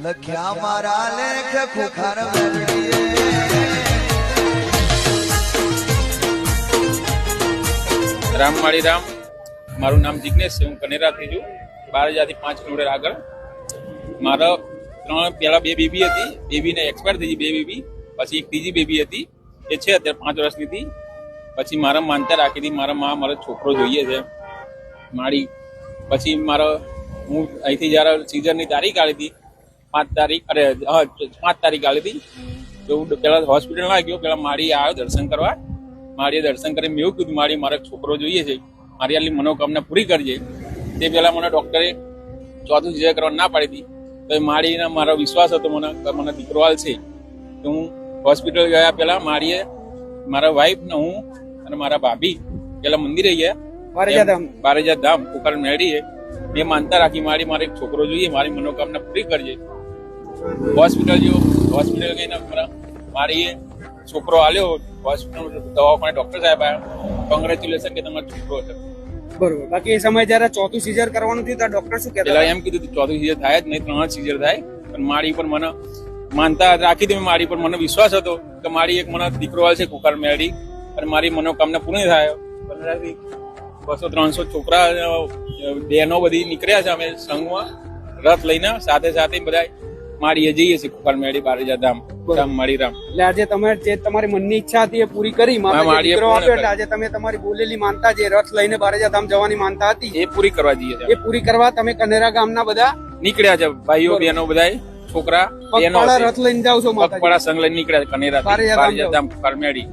લખ્યા મારા લેખ ખુખાર મેળવીએ રામ માળી રામ. મારું નામ જિગ્નેશ છે. હું કનેરાથી છું. 12 5 કિલોમીટર આગળ. મારા પહેલા 2 બેબી હતી. બેબીને એક્સપાયર થઈ ગઈ 2 બેબી. પછી એક ત્રીજી બેબી હતી, એ છે અત્યારે 5 વર્ષની હતી. પછી મારા માનતા રાખી હતી, મારો છોકરો જોઈએ છે માળી. પછી હું અહીંથી જયારે સીઝનની તારીખ આવી હતી 5 તારીખ 5 તારીખ આવી હતી, તો હું પેલા હોસ્પિટલ ના ગયો. પેલા માળી આવ્યો દર્શન કરવા. માળીએ દર્શન કરી મેં એવું કીધું, મારી મારો છોકરો જોઈએ છે, મારી આટલી મનોકામના પૂરી કરજે. તે પહેલા મને ડોક્ટરે ચોથું સીઝર કરવા ના પાડી હતી. તો માળીને મારો વિશ્વાસ હતો મને દીકરો હાલ છે. તો હું હોસ્પિટલ ગયા પહેલા માળીએ મારા વાઈફ ને હું અને મારા ભાભી પેલા મંદિરે ગયા બારેજા ધામ કુકર મેળીએ. મેં માનતા રાખી મારી મારે એક છોકરો જોઈએ, મારી મનોકામના પૂરી કરજે. હોસ્પિટલ ગઈને મારી છોકરો આલ્યો. હોસ્પિટલ દવાખાને ડોક્ટર સાહેબ આવ્યા, કોંગ્રેચ્યુલેશન કે તમારો છોકરો છે. બરોબર. બાકી એ સમય જયારે ચોથું સીઝર કરવાનું થયું ત્યારે ડોક્ટર શું કહેતા? પેલા એમ કીધું ચોથું સીઝર થાય જ નહીં, 3 સીઝર થાય. પણ મારી પર મને માનતા રાખી હતી, મારી પર મને વિશ્વાસ હતો કે મારી એક મને દીકરો હાલ છે કુકર મેળી, અને મારી મનોકામના પૂર્ણ થાય. 200-300 છોકરા બહેનો બધી નીકળ્યા છે. અમે સંઘમાં રથ લઈને સાથે સાથે બધા માળીએ જઈએ છીએ કુકર મેળી બારેજા ધામ માળી રામ. એટલે આજે તમે જે તમારી મનની ઈચ્છા હતી એ પૂરી કરી. આજે તમે તમારી બોલેલી માનતા જે રથ લઈને બારેજા ધામ જવાની માનતા હતી એ પૂરી કરવા જઈએ છીએ. એ પૂરી કરવા તમે કનેરા ગામના બધા નીકળ્યા છે, ભાઈઓ બહેનો બધા છોકરા રથ લઈને જાવ છો? પગપાળા સંઘ લઈને નીકળ્યા કનેરા બારેજા ધામ કુકર મેળી.